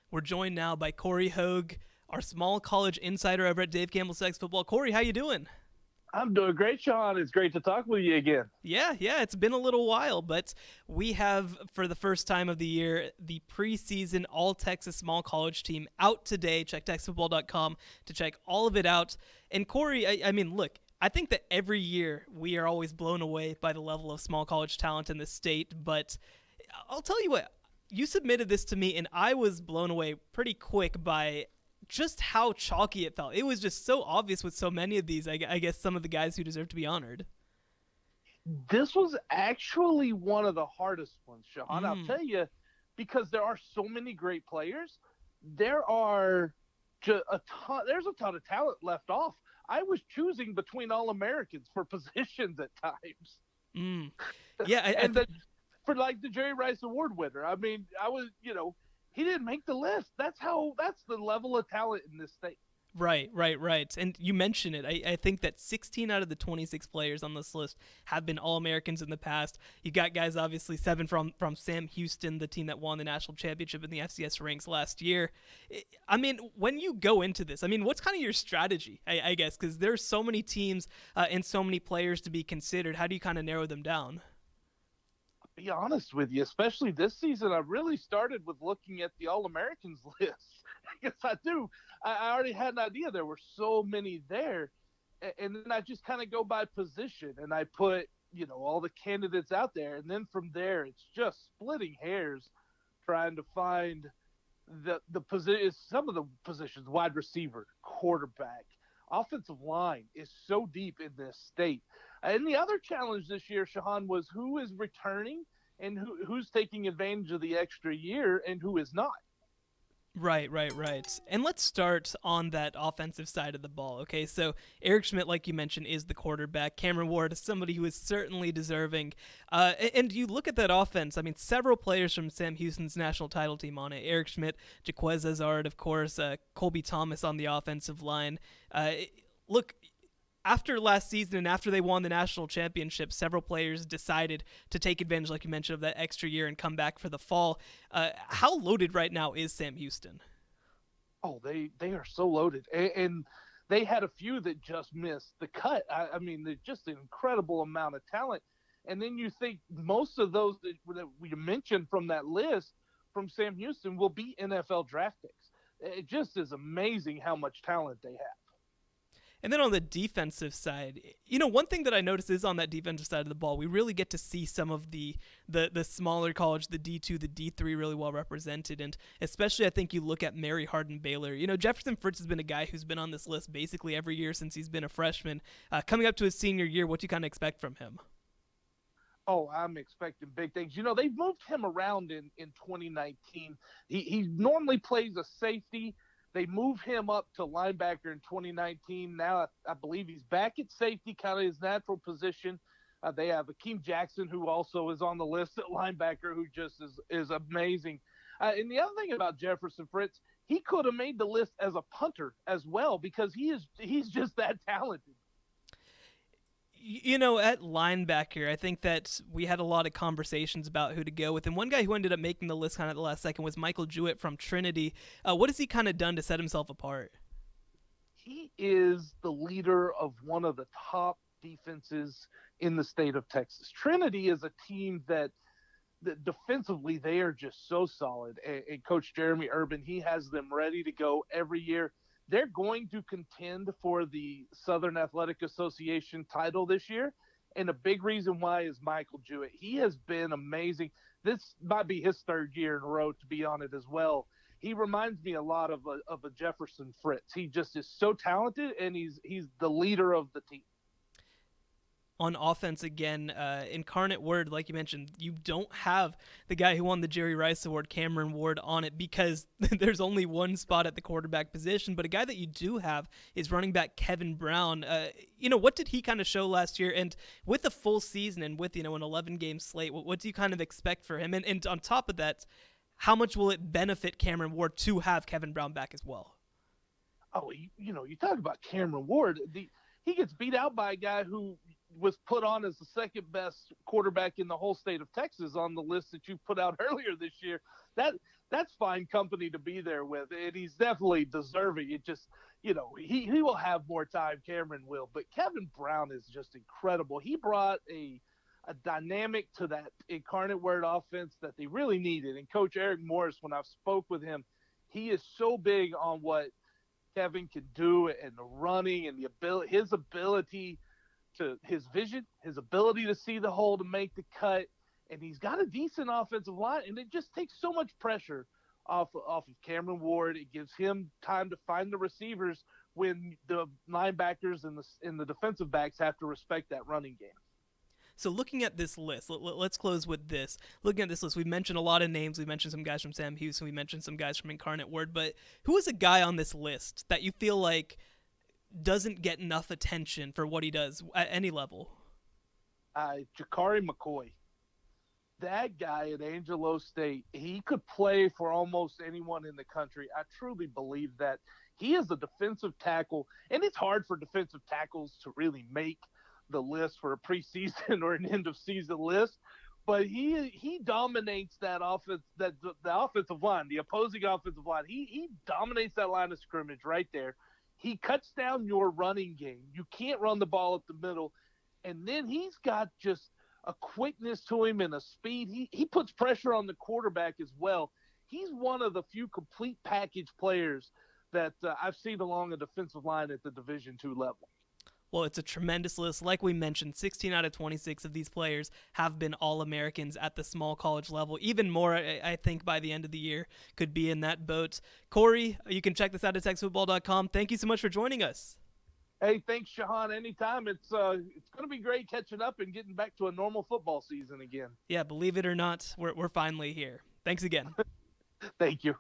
We're joined now by Cory Hogue, our small college insider over at Dave Campbell's Sex Football. Cory, how you doing? I'm doing great, Sean. It's great to talk with you again. Yeah, it's been a little while, but we have, for the first time of the year, the preseason All-Texas Small College team out today. Check TexasFootball.com to check all of it out. And Cory, I mean, look, I think that every year we are always blown away by the level of small college talent in the state, but I'll tell you what, you submitted this to me, and I was blown away pretty quick by just how chalky it felt. It was just so obvious with so many of these, I guess, some of the guys who deserve to be honored. This was actually one of the hardest ones, Sean. I'll Mm, tell you, because there are so many great players, there are a ton. There's a ton of talent left off. I was choosing between All Americans for positions at times, mm. Yeah, I and then for like the Jerry Rice Award winner. I mean, I was, he didn't make the list. That's the level of talent in this state. Right. And you mentioned it. I think that 16 out of the 26 players on this list have been All-Americans in the past. You got guys, obviously, 7 from Sam Houston, the team that won the national championship in the FCS ranks last year. I mean, when you go into this, I mean, what's kind of your strategy, I guess, because there's so many teams and so many players to be considered. How do you kind of narrow them down? Be honest with you, especially this season, I really started with looking at the All Americans list because I already had an idea there were so many there, and then I just kind of go by position and I put all the candidates out there, and then from there it's just splitting hairs, trying to find the position, some of the positions, wide receiver, quarterback, offensive line is so deep in this state. And the other challenge this year, Shahan, was who is returning and who's taking advantage of the extra year and who is not. Right. And let's start on that offensive side of the ball, okay? So Eric Schmidt, like you mentioned, is the quarterback. Cameron Ward is somebody who is certainly deserving. And you look at that offense, I mean, several players from Sam Houston's national title team on it. Eric Schmidt, Jaquez Azard, of course, Colby Thomas on the offensive line. Look, after last season and after they won the national championship, several players decided to take advantage, like you mentioned, of that extra year and come back for the fall. How loaded right now is Sam Houston? Oh, they are so loaded, and they had a few that just missed the cut. I mean, there's just an incredible amount of talent. And then you think most of those that we mentioned from that list from Sam Houston will be NFL draft picks. It just is amazing how much talent they have. And then on the defensive side, one thing that I noticed is on that defensive side of the ball, we really get to see some of the smaller college, the D2, the D3 really well represented. And especially I think you look at Mary Hardin-Baylor. Jefferson Fritz has been a guy who's been on this list basically every year since he's been a freshman. Coming up to his senior year, what do you kind of expect from him? Oh, I'm expecting big things. They've moved him around in 2019. He normally plays a safety. They move him up to linebacker in 2019. Now I believe he's back at safety, kind of his natural position. They have Akeem Jackson, who also is on the list at linebacker, who just is amazing. And the other thing about Jefferson Fritz, he could have made the list as a punter as well because he's just that talented. At linebacker, I think that we had a lot of conversations about who to go with. And one guy who ended up making the list kind of at the last second was Michael Jewett from Trinity. What has he kind of done to set himself apart? He is the leader of one of the top defenses in the state of Texas. Trinity is a team that defensively they are just so solid. And Coach Jeremy Urban, he has them ready to go every year. They're going to contend for the Southern Athletic Association title this year. And a big reason why is Michael Jewett. He has been amazing. This might be his third year in a row to be on it as well. He reminds me a lot of a Jefferson Fritz. He just is so talented, and he's the leader of the team. On offense again, Incarnate Word, like you mentioned, you don't have the guy who won the Jerry Rice Award, Cameron Ward, on it because there's only one spot at the quarterback position. But a guy that you do have is running back Kevin Brown. What did he kind of show last year? And with a full season and with an 11-game slate, what do you kind of expect for him? And on top of that, how much will it benefit Cameron Ward to have Kevin Brown back as well? Oh, you talk about Cameron Ward. He gets beat out by a guy who was put on as the second best quarterback in the whole state of Texas on the list that you put out earlier this year. that's fine company to be there with, and he's definitely deserving. It just, he will have more time, Cameron will, but Kevin Brown is just incredible. He brought a dynamic to that Incarnate Word offense that they really needed. And Coach Eric Morris, when I've spoke with him, he is so big on what Kevin can do and the running and his ability to his vision, his ability to see the hole to make the cut, and he's got a decent offensive line, and it just takes so much pressure off of Cameron Ward. It gives him time to find the receivers when the linebackers and the defensive backs have to respect that running game. So looking at this list, let's close with this. Looking at this list, we've mentioned a lot of names. We mentioned some guys from Sam Houston. We mentioned some guys from Incarnate Word. But who is a guy on this list that you feel like doesn't get enough attention for what he does at any level? Jakari McCoy. That guy at Angelo State, he could play for almost anyone in the country. I truly believe that. He is a defensive tackle, and it's hard for defensive tackles to really make the list for a preseason or an end of season list, but he dominates that offense, the offensive line, the opposing offensive line. He dominates that line of scrimmage right there. He cuts down your running game. You can't run the ball up the middle, and then he's got just a quickness to him and a speed. He puts pressure on the quarterback as well. He's one of the few complete package players that I've seen along a defensive line at the Division II level. Well, it's a tremendous list. Like we mentioned, 16 out of 26 of these players have been All-Americans at the small college level. Even more, I think, by the end of the year could be in that boat. Cory, you can check this out at TexasFootball.com. Thank you so much for joining us. Hey, thanks, Shahan. Anytime. It's going to be great catching up and getting back to a normal football season again. Yeah, believe it or not, we're finally here. Thanks again. Thank you.